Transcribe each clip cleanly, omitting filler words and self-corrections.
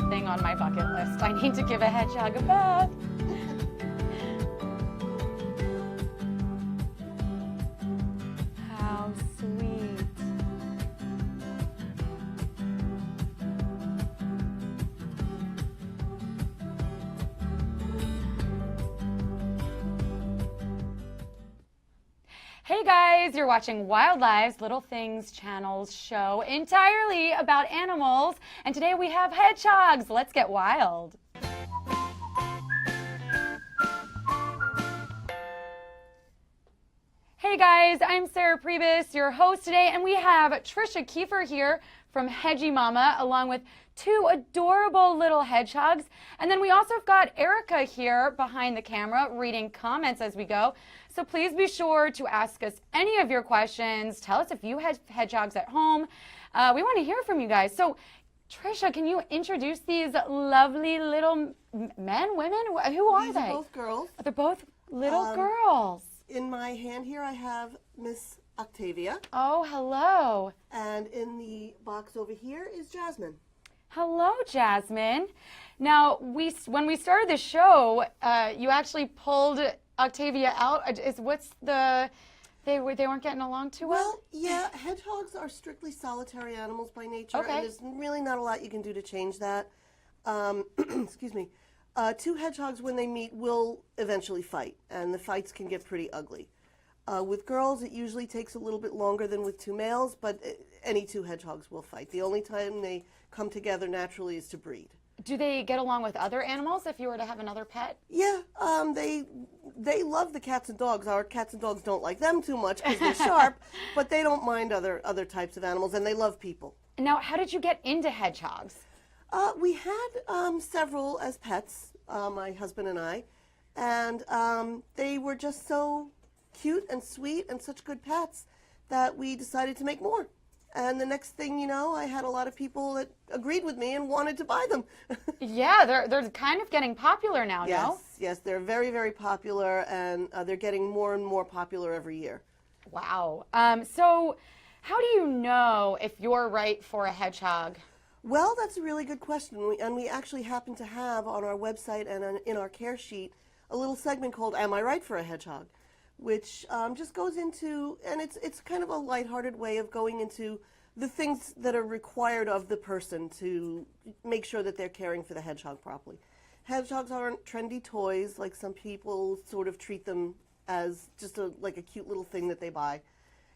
thing on my bucket list. I need to give a hedgehog a bath. How sweet. Hey guys, you're watching Wild Lives, Little Things channel's show entirely about animals, and today we have hedgehogs. Let's get wild. Hey guys, I'm Sarah Priebus, your host today, and we have Trisha Kiefer here from Hedgie Mama, along with two adorable little hedgehogs. And then we also have got Erica here behind the camera reading comments as we go. So please be sure to ask us any of your questions. Tell us if you have hedgehogs at home. We want to hear from you guys. So Trisha, can you introduce these lovely little men, women? Who are they? These are both girls. They're both little girls. In my hand here I have Miss Octavia. Oh, hello. And in the box over here is Jasmine. Hello, Jasmine. Now, when we started the show, you actually pulled Octavia out. They weren't getting along too well? Well, yeah, hedgehogs are strictly solitary animals by nature, Okay. and there's really not a lot you can do to change that. Excuse me. Two hedgehogs, when they meet, will eventually fight, and the fights can get pretty ugly. With girls, it usually takes a little bit longer than with two males, but any two hedgehogs will fight. The only time they come together naturally is to breed. Do they get along with other animals if you were to have another pet? Yeah, they love the cats and dogs. Our cats and dogs don't like them too much because they're sharp, but they don't mind other types of animals, and they love people. Now, how did you get into hedgehogs? We had several as pets, my husband and I, and they were just so cute and sweet and such good pets that we decided to make more. And the next thing you know, I had a lot of people that agreed with me and wanted to buy them. Yeah, they're kind of getting popular now, no? Yes, they're very, very popular, and they're getting more and more popular every year. Wow. So how do you know if you're right for a hedgehog? Well, that's a really good question, and we actually happen to have on our website and in our care sheet a little segment called Am I Right for a Hedgehog? Which just goes into, and it's kind of a lighthearted way of going into the things that are required of the person to make sure that they're caring for the hedgehog properly. Hedgehogs aren't trendy toys like some people sort of treat them as just like a cute little thing that they buy.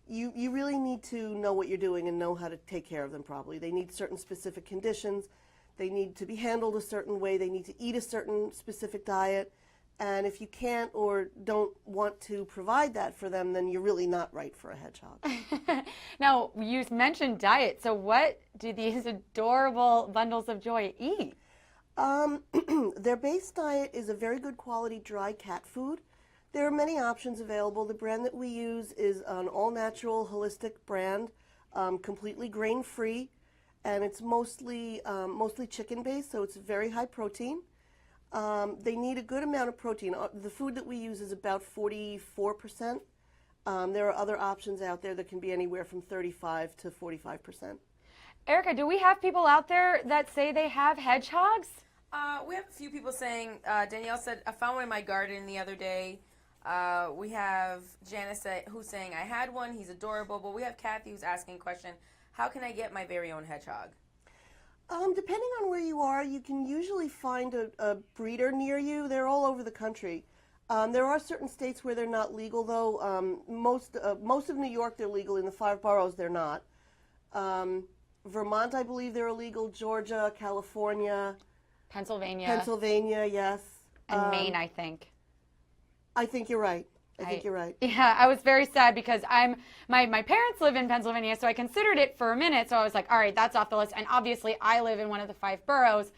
You really need to know what you're doing and know how to take care of them properly. They need certain specific conditions. They need to be handled a certain way. They need to eat a certain specific diet. And if you can't or don't want to provide that for them, then you're really not right for a hedgehog. Now, you mentioned diet. So what do these adorable bundles of joy eat? Their base diet is a very good quality dry cat food. There are many options available. The brand that we use is an all-natural, holistic brand, completely grain-free, and it's mostly chicken-based, so it's very high protein. They need a good amount of protein. The food that we use is about 44%. There are other options out there that can be anywhere from 35 to 45%. Erica, do we have people out there that say they have hedgehogs? We have a few people saying, Danielle said, I found one in my garden the other day. We have Janice who's saying, I had one, he's adorable. But we have Kathy who's asking a question, how can I get my very own hedgehog? Depending on where you are, you can usually find a breeder near you. They're all over the country. There are certain states where they're not legal, though. Most of New York, they're legal. In the 5 boroughs, they're not. Vermont, I believe they're illegal. Georgia, California. Pennsylvania, yes. and Maine, I think. I think you're right. I think you're right. Yeah, I was very sad because my parents live in Pennsylvania, so I considered it for a minute. So I was like, all right, that's off the list. And obviously, I live in one of the 5 boroughs,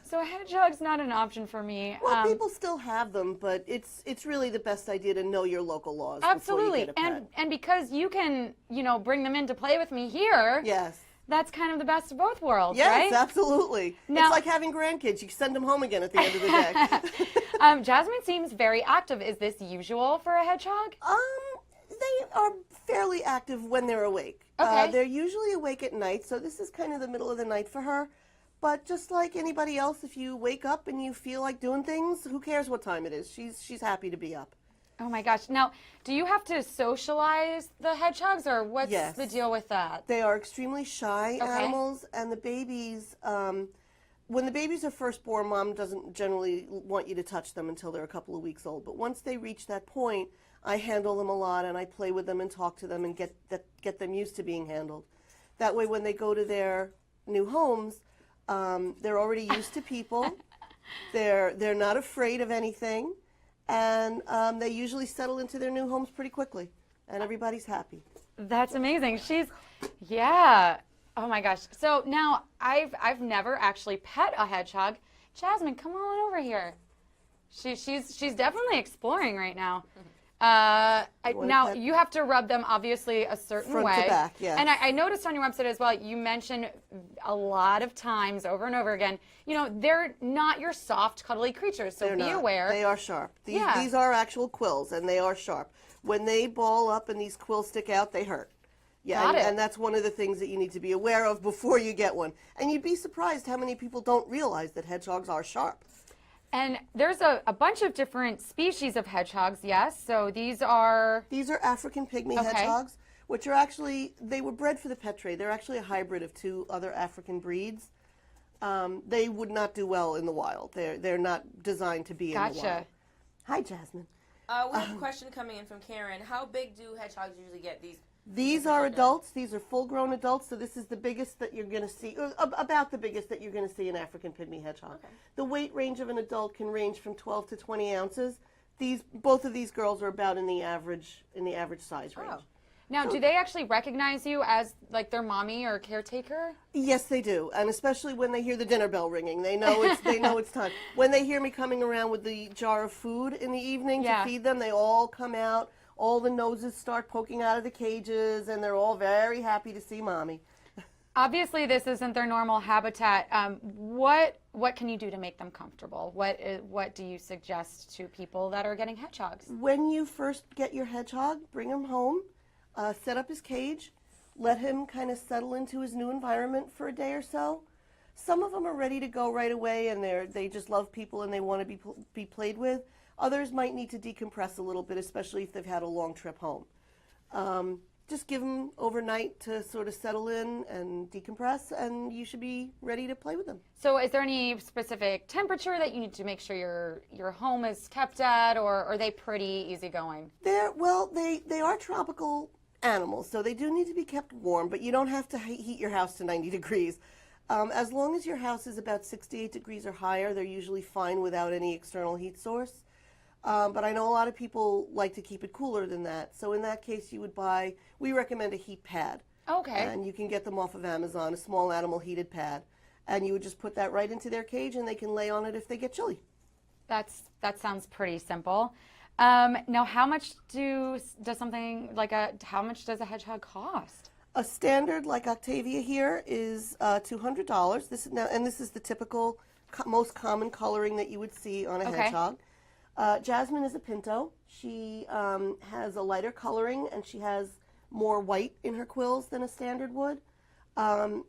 so a hedgehog's not an option for me. Well, people still have them, but it's really the best idea to know your local laws. Absolutely, before you get a pet. and because you can, bring them in to play with me here. Yes. That's kind of the best of both worlds, yes, right? Yes, absolutely. Now, it's like having grandkids. You send them home again at the end of the day. Jasmine seems very active. Is this usual for a hedgehog? They are fairly active when they're awake. Okay. They're usually awake at night, so this is kind of the middle of the night for her. But just like anybody else, if you wake up and you feel like doing things, who cares what time it is? She's happy to be up. Oh my gosh. Now, do you have to socialize the hedgehogs, or what's Yes. the deal with that? They are extremely shy Okay. animals, and the babies, when the babies are first born, mom doesn't generally want you to touch them until they're a couple of weeks old. But once they reach that point, I handle them a lot, and I play with them and talk to them and get them used to being handled. That way, when they go to their new homes, they're already used to people. They're not afraid of anything, and they usually settle into their new homes pretty quickly, and everybody's happy. That's amazing. Yeah. Oh my gosh. So now I've never actually pet a hedgehog. Jasmine, come on over here. She's definitely exploring right now. Now you have to rub them obviously a certain Front way. to back, yeah. And I noticed on your website as well, you mentioned a lot of times over and over again, they're not your soft, cuddly creatures, so They're be not. aware. They are sharp. Yeah. These are actual quills, and they are sharp. When they ball up and these quills stick out, they hurt. Yeah, Got it. And that's one of the things that you need to be aware of before you get one. And you'd be surprised how many people don't realize that hedgehogs are sharp. And there's a bunch of different species of hedgehogs, yes? So these are... These are African pygmy hedgehogs, which are actually, they were bred for the pet trade. They're actually a hybrid of two other African breeds. They would not do well in the wild. They're not designed to be in the wild. Gotcha. Hi, Jasmine. We have a question coming in from Karen. How big do hedgehogs usually get? These are adults. These are full-grown adults, so this is the biggest that you're going to see, about the biggest that you're going to see an African pygmy hedgehog. Okay. The weight range of an adult can range from 12 to 20 ounces. Both of these girls are about in the average size range. Oh. Now, do they actually recognize you as like their mommy or caretaker? Yes, they do, and especially when they hear the dinner bell ringing, they know it's time. When they hear me coming around with the jar of food in the evening to feed them, they all come out. All the noses start poking out of the cages, and they're all very happy to see mommy. Obviously, this isn't their normal habitat. What can you do to make them comfortable? What do you suggest to people that are getting hedgehogs? When you first get your hedgehog, bring him home, set up his cage, let him kind of settle into his new environment for a day or so. Some of them are ready to go right away, and they just love people and they want to be played with. Others might need to decompress a little bit, especially if they've had a long trip home. Just give them overnight to sort of settle in and decompress, and you should be ready to play with them. So is there any specific temperature that you need to make sure your home is kept at, or are they pretty easygoing? They are tropical animals, so they do need to be kept warm, but you don't have to heat your house to 90 degrees. As long as your house is about 68 degrees or higher, they're usually fine without any external heat source. But I know a lot of people like to keep it cooler than that. So in that case, we recommend a heat pad. Okay. And you can get them off of Amazon, a small animal heated pad. And you would just put that right into their cage, and they can lay on it if they get chilly. That sounds pretty simple. Now, how much does a hedgehog cost? A standard like Octavia here is $200. This is the typical, most common coloring that you would see on a hedgehog. Jasmine is a pinto. She has a lighter coloring, and she has more white in her quills than a standard would.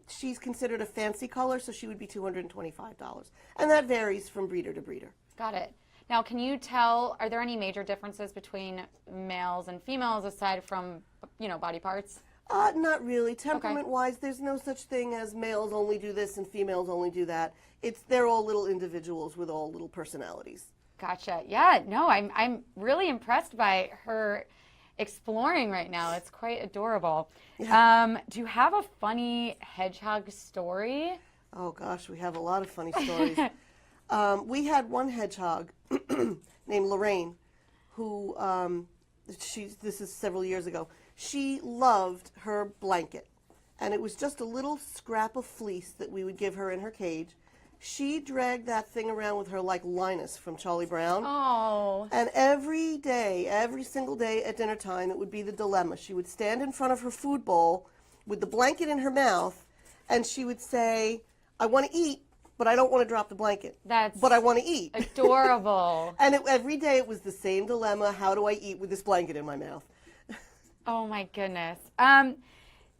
She's considered a fancy color, so she would be $225. And that varies from breeder to breeder. Got it. Now, can you tell, are there any major differences between males and females aside from, body parts? Not really. Temperament-wise, there's no such thing as males only do this and females only do that. They're all little individuals with all little personalities. Gotcha. Yeah, no, I'm really impressed by her exploring right now. It's quite adorable. Yeah. Do you have a funny hedgehog story? Oh gosh, we have a lot of funny stories. We had one hedgehog named Lorraine, who this is several years ago. She loved her blanket, and it was just a little scrap of fleece that we would give her in her cage. She dragged that thing around with her like Linus from Charlie Brown. Oh. And every single day at dinner time, it would be the dilemma. She would stand in front of her food bowl with the blanket in her mouth, and she would say, I want to eat, but I don't want to drop the blanket. But I want to eat. Adorable. And every day it was the same dilemma. How do I eat with this blanket in my mouth? Oh, my goodness.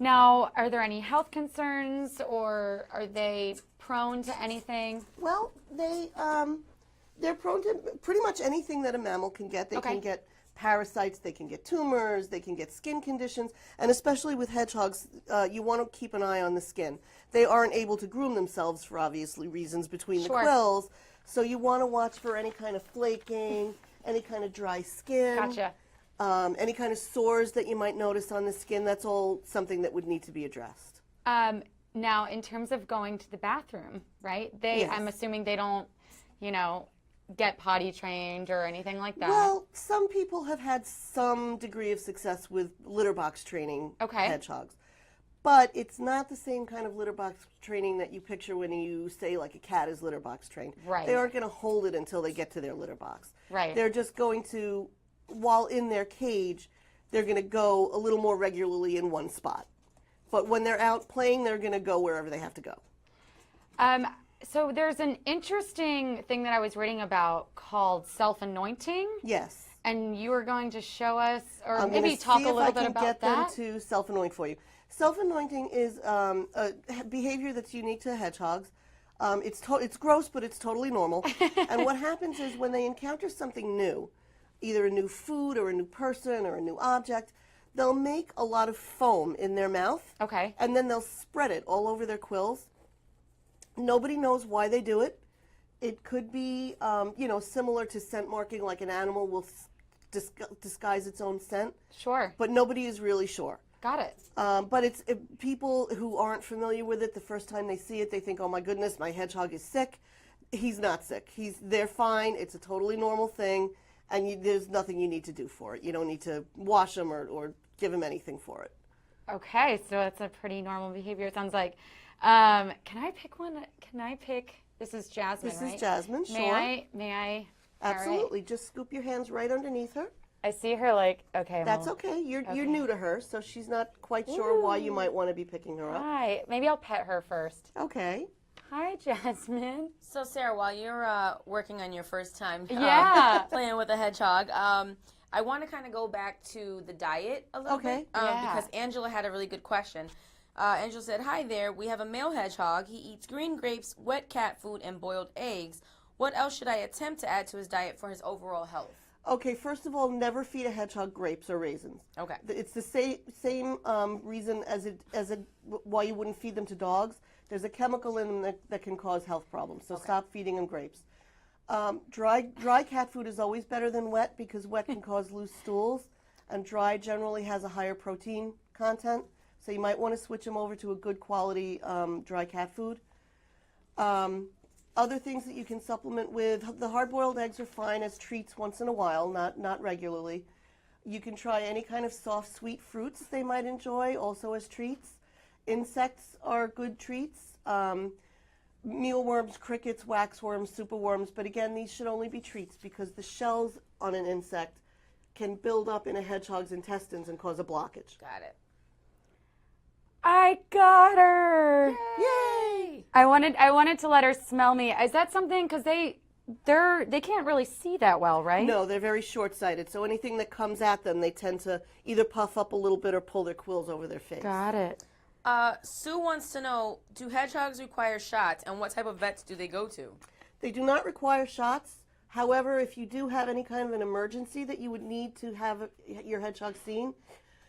Now, are there any health concerns, or are they prone to anything? Well, they're prone to pretty much anything that a mammal can get. They Okay. can get parasites, they can get tumors, they can get skin conditions, and especially with hedgehogs, you want to keep an eye on the skin. They aren't able to groom themselves for obviously reasons between the Sure. quills, so you want to watch for any kind of flaking, any kind of dry skin. Gotcha. Any kind of sores that you might notice on the skin. That's all something that would need to be addressed. Now, in terms of going to the bathroom, right? Yes. I'm assuming they don't, get potty trained or anything like that. Well, some people have had some degree of success with litter box training Okay. hedgehogs. But it's not the same kind of litter box training that you picture when you say like a cat is litter box trained. Right. They aren't going to hold it until they get to their litter box. Right. They're just going to, while in their cage, they're going to go a little more regularly in one spot. But when they're out playing, they're going to go wherever they have to go. So there's an interesting thing that I was reading about called self-anointing. Yes. And you were going to show us, or I'm maybe gonna talk see a if little I bit can about get that. them to self-anoint for you. Self-anointing is a behavior that's unique to hedgehogs. It's gross, but it's totally normal. And what happens is when they encounter something new, either a new food or a new person or a new object, they'll make a lot of foam in their mouth. Okay. And then they'll spread it all over their quills. Nobody knows why they do it. It could be, similar to scent marking, like an animal will disguise its own scent. Sure. But nobody is really sure. Got it. But it's people who aren't familiar with it, the first time they see it, they think, oh my goodness, my hedgehog is sick. He's not sick. They're fine. It's a totally normal thing. And there's nothing you need to do for it. You don't need to wash them or give them anything for it. Okay, so it's a pretty normal behavior, it sounds like. Can I pick one? This is Jasmine, This right? is Jasmine, sure. May I? Absolutely. All right. Just scoop your hands right underneath her. I see her okay. That's well, okay. You're okay. new to her, so she's not quite sure why you might want to be picking her up. Hi. Maybe I'll pet her first. Okay. Hi, Jasmine. So Sarah, while you're working on your first time Yeah. playing with a hedgehog, I want to kind of go back to the diet a little Okay. bit Yeah. because Angela had a really good question. Angela said, hi there, we have a male hedgehog. He eats green grapes, wet cat food, and boiled eggs. What else should I attempt to add to his diet for his overall health? Okay, first of all, never feed a hedgehog grapes or raisins. Okay. It's the same reason as why you wouldn't feed them to dogs. There's a chemical in them that can cause health problems, so stop feeding them grapes. Dry cat food is always better than wet because wet can cause loose stools, and dry generally has a higher protein content. So you might want to switch them over to a good quality dry cat food. Other things that you can supplement with, the hard-boiled eggs are fine as treats once in a while, not regularly. You can try any kind of soft, sweet fruits they might enjoy, also as treats. Insects are good treats. Mealworms, crickets, waxworms, superworms, but again, these should only be treats because the shells on an insect can build up in a hedgehog's intestines and cause a blockage. Got it. I got her. Yay! I wanted to let her smell me. Is that something? Because they can't really see that well, right? No, they're very short-sighted, so anything that comes at them, they tend to either puff up a little bit or pull their quills over their face. Got it. Sue wants to know, do hedgehogs require shots, and what type of vets do they go to? They do not require shots. However, if you do have any kind of an emergency that you would need to have your hedgehog seen,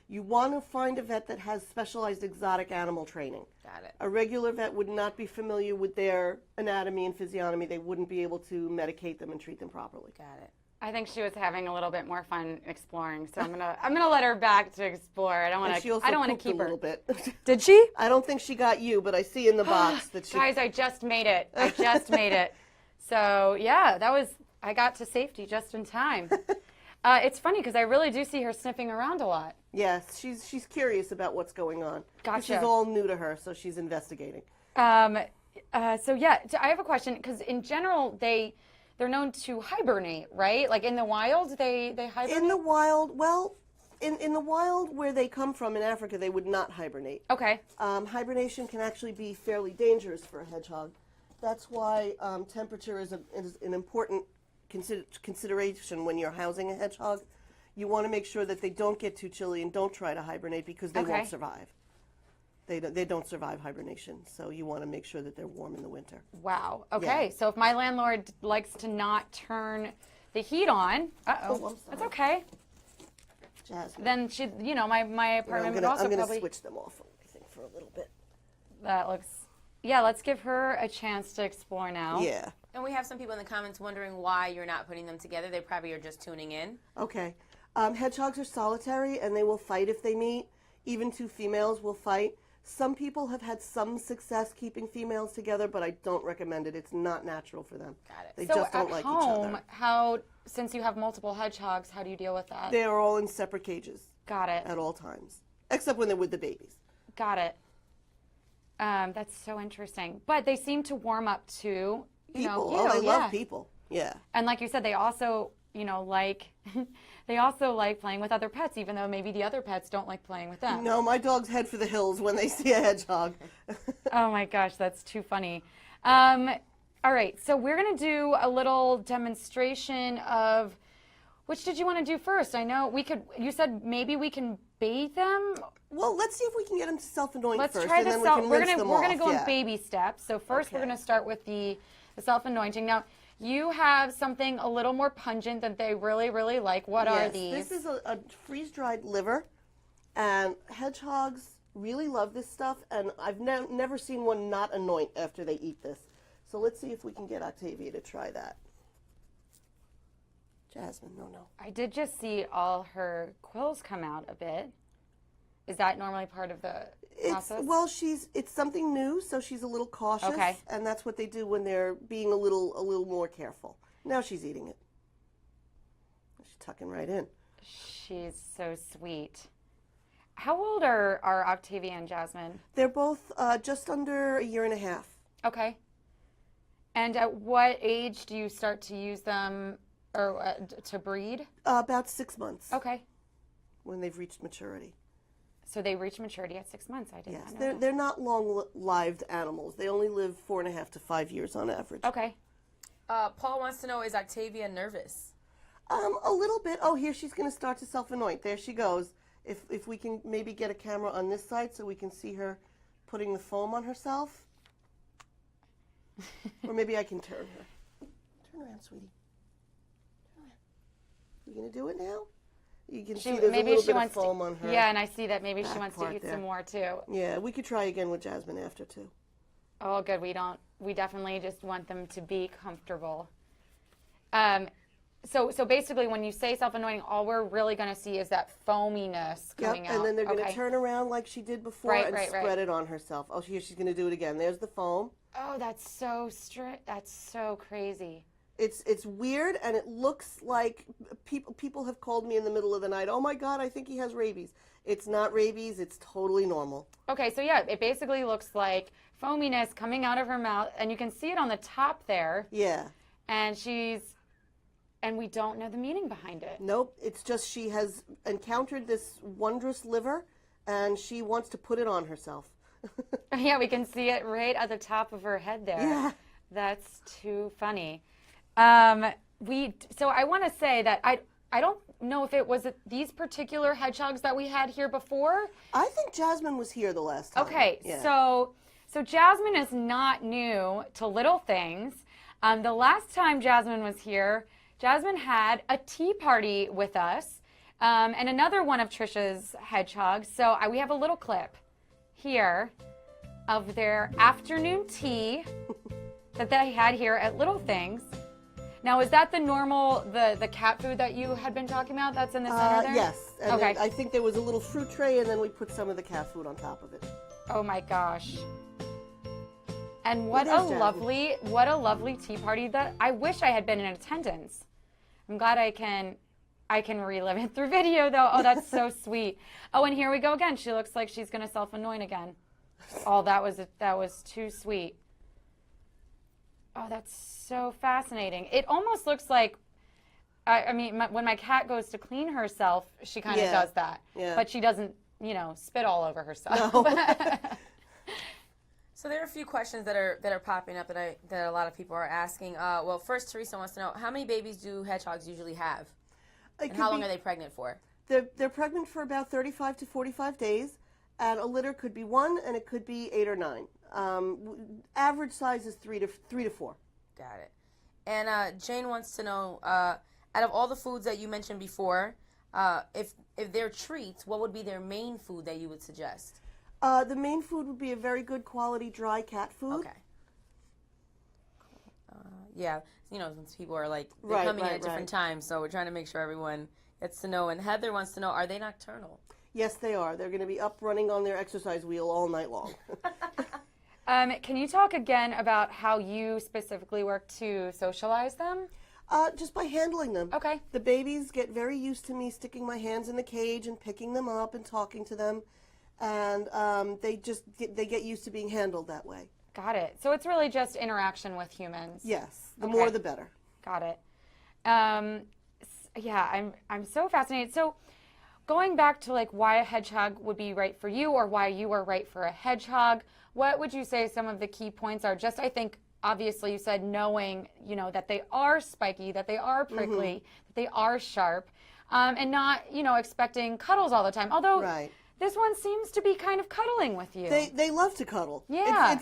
you want to find a vet that has specialized exotic animal training. Got it. A regular vet would not be familiar with their anatomy and physiognomy. They wouldn't be able to medicate them and treat them properly. Got it. I think she was having a little bit more fun exploring, so I'm gonna let her back to explore. I don't want She also to pooped keep a her. little bit. Did she? I don't think she got you, but I see in the box that she. Guys, I just made it. So yeah, I got to safety just in time. It's funny because I really do see her sniffing around a lot. Yes, she's curious about what's going on. Gotcha. This is all new to her, so she's investigating. So I have a question because in general they're known to hibernate, right? Like in the wild, they hibernate. In the wild, well, in the wild where they come from in Africa, they would not hibernate. Okay. Hibernation can actually be fairly dangerous for a hedgehog. That's why temperature is an important consideration when you're housing a hedgehog. You want to make sure that they don't get too chilly and don't try to hibernate because they won't survive. They don't survive hibernation, so you want to make sure that they're warm in the winter. Wow. Okay. So if my landlord likes to not turn the heat on, Oh, I'm sorry. that's okay. Jasmine. Then she, my apartment would also I'm gonna probably. switch them off, I think, for a little bit. That looks. Yeah. Let's give her a chance to explore now. Yeah. And we have some people in the comments wondering why you're not putting them together. They probably are just tuning in. Okay. Hedgehogs are solitary, and they will fight if they meet. Even two females will fight. Some people have had some success keeping females together, but I don't recommend it. It's not natural for them. Got it. They So just don't at like home, each other. since you have multiple hedgehogs, how do you deal with that? They are all in separate cages Got it. at all times, except when they're with the babies. Got it. That's so interesting. But they seem to warm up to People, you. they Yeah. love people. Yeah. And like you said, they also, like, they also like playing with other pets, even though maybe the other pets don't like playing with them. No, my dogs head for the hills when they see a hedgehog. Oh my gosh, that's too funny. All right, so we're gonna do a little demonstration of, which did you want to do first? I know you said maybe we can bathe them. Well, let's see if we can get them to self-anoint Let's first, try and the then we self. can We're rinse gonna them we're off. gonna go in Yeah. baby steps. So first, we're Okay. gonna start with the self-anointing. Now, you have something a little more pungent that they really, really like. What are Yes, these? This is a freeze-dried liver, and hedgehogs really love this stuff, and I've never seen one not anoint after they eat this. So let's see if we can get Octavia to try that. Jasmine, no. I did just see all her quills come out a bit. Is that normally part of the process? Well, it's something new, so she's a little cautious, Okay. and that's what they do when they're being a little more careful. Now she's eating it. She's tucking right in. She's so sweet. How old are Octavia and Jasmine? They're both just under a year and a half. Okay. And at what age do you start to use them or to breed? About 6 months. Okay. When they've reached maturity. So they reach maturity at 6 months. I did Yes, not know that. they're not long-lived animals. They only live 4.5 to 5 years on average. Okay. Paul wants to know, is Octavia nervous? A little bit. Oh, here she's going to start to self-anoint. There she goes. If we can maybe get a camera on this side so we can see her putting the foam on herself. Or maybe I can turn her. Turn around, sweetie. Turn around. You going to do it now? You can see there's a little bit of foam on her. Yeah, and I see that maybe she back wants to part eat there. some more too. Yeah, we could try again with Jasmine after too. Oh, good. We definitely just want them to be comfortable. So basically, when you say self-anointing, all we're really going to see is that foaminess coming out. And then they're going to Okay. turn around like she did before Right, and right, right. spread it on herself. Oh, here she's going to do it again. There's the foam. Oh, that's so That's so crazy. It's weird, and it looks like people have called me in the middle of the night. Oh my God, I think he has rabies. It's not rabies. It's totally normal. Okay, so yeah, it basically looks like foaminess coming out of her mouth, and you can see it on the top there. Yeah. And we don't know the meaning behind it. Nope. It's just she has encountered this wondrous liver, and she wants to put it on herself. Yeah, we can see it right at the top of her head there. Yeah. That's too funny. So I want to say that I don't know if it was these particular hedgehogs that we had here before. I think Jasmine was here the last time. Okay, Yeah. so Jasmine is not new to LittleThings. The last time Jasmine was here, Jasmine had a tea party with us, and another one of Trisha's hedgehogs. So we have a little clip here of their afternoon tea that they had here at LittleThings. Now, is that the normal, the cat food that you had been talking about that's in the center there? Yes. And Okay. then I think there was a little fruit tray, and then we put some of the cat food on top of it. Oh my gosh. And what There's a Jasmine. lovely tea party that I wish I had been in attendance. I'm glad I can relive it through video though. Oh, that's so sweet. Oh, and here we go again. She looks like she's going to self-anoint again. Oh, that was too sweet. Oh, that's so fascinating. It almost looks like, when my cat goes to clean herself, she kind of Yeah. does that. Yeah. But she doesn't, spit all over herself. No. So there are a few questions that are popping up that a lot of people are asking. Well, first, Teresa wants to know, how many babies do hedgehogs usually have? It And could how long be- are they pregnant for? They're pregnant for about 35 to 45 days, And a litter could be 1, and it could be 8 or 9. Average size is 3 to 4. Got it. And Jane wants to know, out of all the foods that you mentioned before, if they're treats, what would be their main food that you would suggest? The main food would be a very good quality dry cat food. Okay. Yeah, since people are like, they're coming in at different times, so we're trying to make sure everyone gets to know. And Heather wants to know, are they nocturnal? Yes, they are. They're going to be up running on their exercise wheel all night long. Can you talk again about how you specifically work to socialize them? Just by handling them. Okay. The babies get very used to me sticking my hands in the cage and picking them up and talking to them, and they get used to being handled that way. Got it. So it's really just interaction with humans. Yes. The Okay. more the better. Got it. Yeah, I'm so fascinated. So going back to like why a hedgehog would be right for you or why you are right for a hedgehog, what would you say some of the key points are? Just, I think, obviously you said knowing, that they are spiky, that they are prickly, that they are sharp, and not, expecting cuddles all the time. Although Right. this one seems to be kind of cuddling with you. They love to cuddle. Yeah.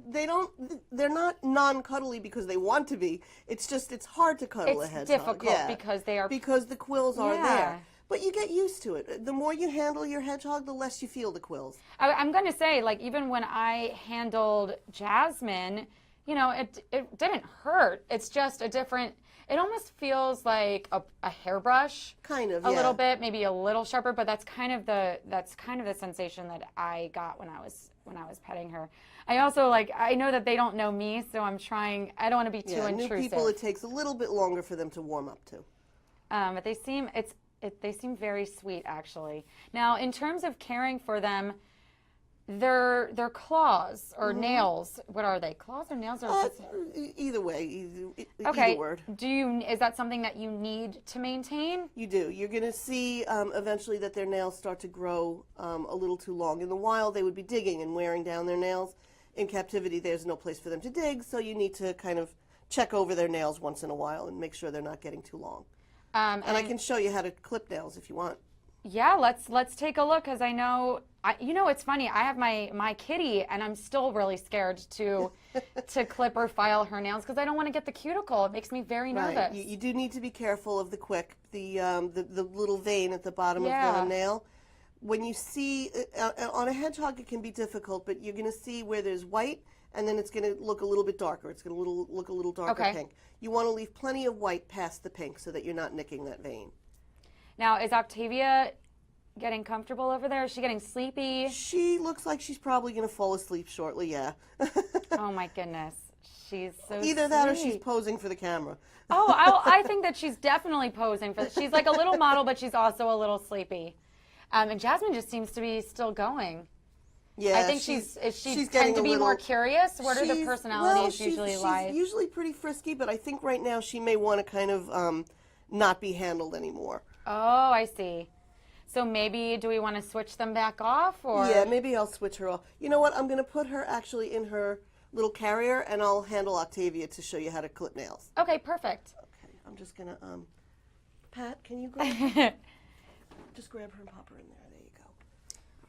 They're not non-cuddly because they want to be. It's just, it's hard to cuddle a hedgehog. It's difficult because the quills are Yeah. there. But you get used to it. The more you handle your hedgehog, the less you feel the quills. I'm going to say, like, even when I handled Jasmine, it didn't hurt. It's just a different, it almost feels like a hairbrush. Kind of, a yeah. little bit, maybe a little sharper, but that's kind of the sensation that I got when I was petting her. I also, I know that they don't know me, so I don't want to be too intrusive. New people, it takes a little bit longer for them to warm up to. But they seem very sweet, actually. Now, in terms of caring for them, their claws or nails, what are they? Claws or nails? Or Either way, okay. either word. Is that something that you need to maintain? You do. You're going to see eventually that their nails start to grow a little too long. In the wild, they would be digging and wearing down their nails. In captivity, there's no place for them to dig, so you need to kind of check over their nails once in a while and make sure they're not getting too long. And I can show you how to clip nails if you want. Yeah, let's take a look, because I know, it's funny. I have my kitty, and I'm still really scared to clip or file her nails because I don't want to get the cuticle. It makes me very nervous. Right. You do need to be careful of the quick, the little vein at the bottom of the nail. When you see on a hedgehog, it can be difficult, but you're going to see where there's white, and then it's going to look a little bit darker. It's going to look a little darker pink. You want to leave plenty of white past the pink so that you're not nicking that vein. Now, is Octavia getting comfortable over there? Is she getting sleepy? She looks like she's probably going to fall asleep shortly, yeah. Oh, my goodness. She's so Either that or she's posing for the camera. Oh, I think that she's definitely posing for. She's like a little model, but she's also a little sleepy. And Jasmine just seems to be still going. Yeah, I think she's tend to be more curious. What are the personalities usually like? She's usually pretty frisky, but I think right now she may want to kind of not be handled anymore. Oh, I see. So maybe, do we want to switch them back off? Or? Yeah, maybe I'll switch her off. You know what? I'm going to put her actually in her little carrier, and I'll handle Octavia to show you how to clip nails. Okay, perfect. Okay, I'm just going to, Pat, can you grab her? Just grab her and pop her in there. There you go.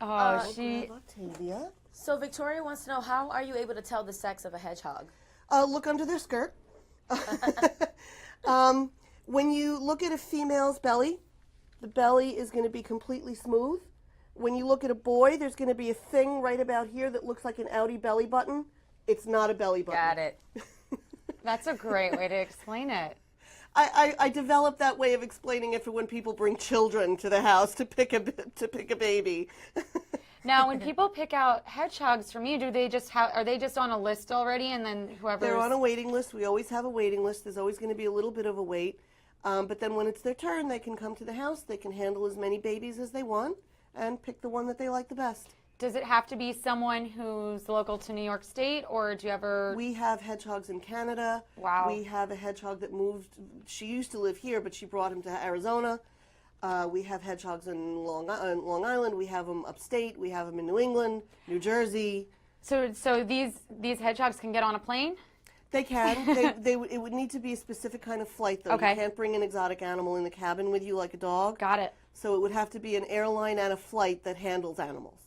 Oh, she... Grab Octavia. So Victoria wants to know, how are you able to tell the sex of a hedgehog? Look under their skirt. When you look at a female's belly, the belly is going to be completely smooth. When you look at a boy, there's going to be a thing right about here that looks like an outie belly button. It's not a belly button. Got it. That's a great way to explain it. I developed that way of explaining it for when people bring children to the house to pick a baby. Now, when people pick out hedgehogs from you, are they just on a list already, and then whoever? They're on a waiting list. We always have a waiting list. There's always going to be a little bit of a wait. But then when it's their turn, they can come to the house. They can handle as many babies as they want and pick the one that they like the best. Does it have to be someone who's local to New York State, or do you ever? We have hedgehogs in Canada. Wow. We have a hedgehog that moved. She used to live here, but she brought him to Arizona. We have hedgehogs in Long Island. We have them upstate. We have them in New England, New Jersey. So these hedgehogs can get on a plane? They can. It would need to be a specific kind of flight, though. Okay. You can't bring an exotic animal in the cabin with you like a dog. Got it. So it would have to be an airline and a flight that handles animals.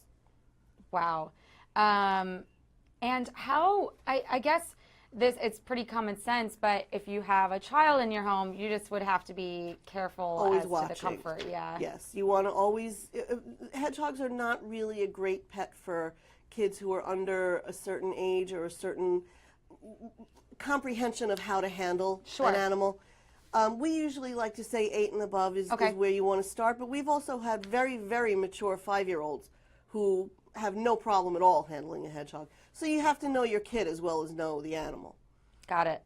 Wow. And how, I guess it's pretty common sense, but if you have a child in your home, you just would have to be careful Always as watching. to the comfort. Yeah. Yes, you want to always. Hedgehogs are not really a great pet for kids who are under a certain age or a certain comprehension of how to handle Sure. an animal. We usually like to say 8 and above is where you want to start, but we've also had very, very mature 5-year-olds who have no problem at all handling a hedgehog. So you have to know your kid as well as know the animal. Got it.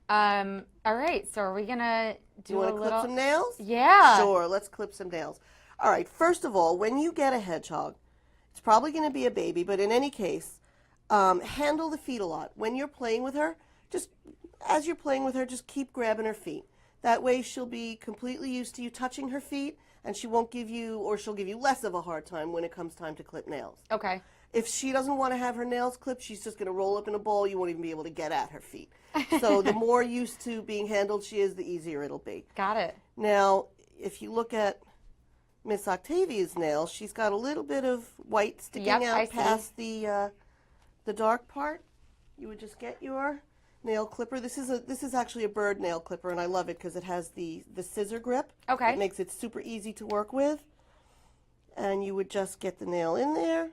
All right, so are we going to do You want to clip some nails? Yeah. Sure, let's clip some nails. All right, first of all, when you get a hedgehog, it's probably going to be a baby, but in any case, handle the feet a lot. When you're playing with her, as you're playing with her, just keep grabbing her feet. That way she'll be completely used to you touching her feet, and she won't give you, or she'll give you less of a hard time when it comes time to clip nails. Okay. If she doesn't want to have her nails clipped, she's just going to roll up in a ball. You won't even be able to get at her feet. So the more used to being handled she is, the easier it'll be. Got it. Now, if you look at Miss Octavia's nails, she's got a little bit of white sticking out past the dark part. You would just get your nail clipper. This is actually a bird nail clipper, and I love it because it has the scissor grip. Okay. It makes it super easy to work with. And you would just get the nail in there,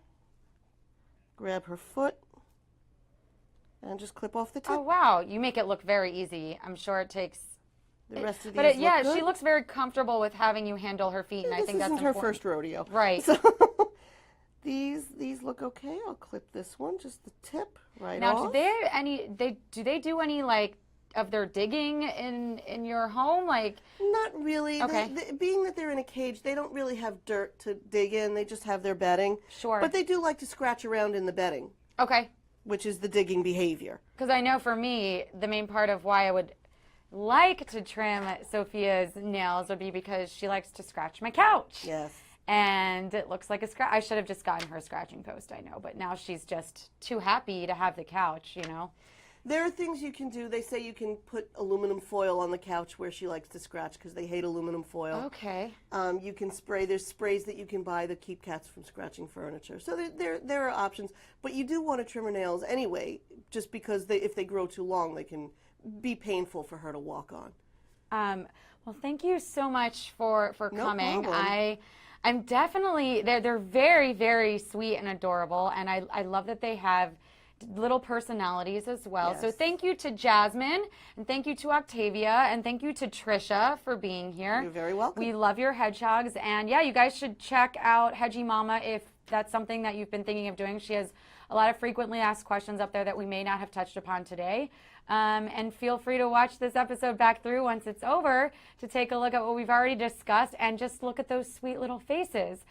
grab her foot, and just clip off the tip. Oh, wow. You make it look very easy. I'm sure it takes... The rest of these But look good. she looks very comfortable with having you handle her feet, and I think that's This isn't her important. first rodeo. Right. So these look okay. I'll clip this one, just the tip right Now, off. do they do any like of their digging in your home? Like, Not really. Okay. Being that they're in a cage, they don't really have dirt to dig in. They just have their bedding. Sure. But they do like to scratch around in the bedding, okay. which is the digging behavior. Because I know for me, the main part of why I would like to trim Sophia's nails would be because she likes to scratch my couch. Yes. And it looks like a scratch. I should have just gotten her a scratching post, I know. But now she's just too happy to have the couch, you know. There are things you can do. They say you can put aluminum foil on the couch where she likes to scratch because they hate aluminum foil. Okay. You can spray. There's sprays that you can buy that keep cats from scratching furniture. So there are options. But you do want to trim her nails anyway, just because if they grow too long, they can be painful for her to walk on. Well, thank you so much for No coming. problem. I'm definitely, they're very, very sweet and adorable, and I love that they have little personalities as well. Yes. So thank you to Jasmine, and thank you to Octavia, and thank you to Trisha for being here. You're very welcome. We love your hedgehogs, and yeah, you guys should check out Hedgie Mama if that's something that you've been thinking of doing. She has a lot of frequently asked questions up there that we may not have touched upon today. And feel free to watch this episode back through once it's over to take a look at what we've already discussed and just look at those sweet little faces.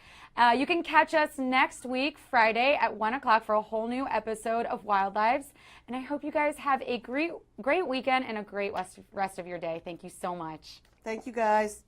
You can catch us next week, Friday at 1 o'clock for a whole new episode of Wild Lives. And I hope you guys have a great weekend and a great rest of your day. Thank you so much. Thank you, guys.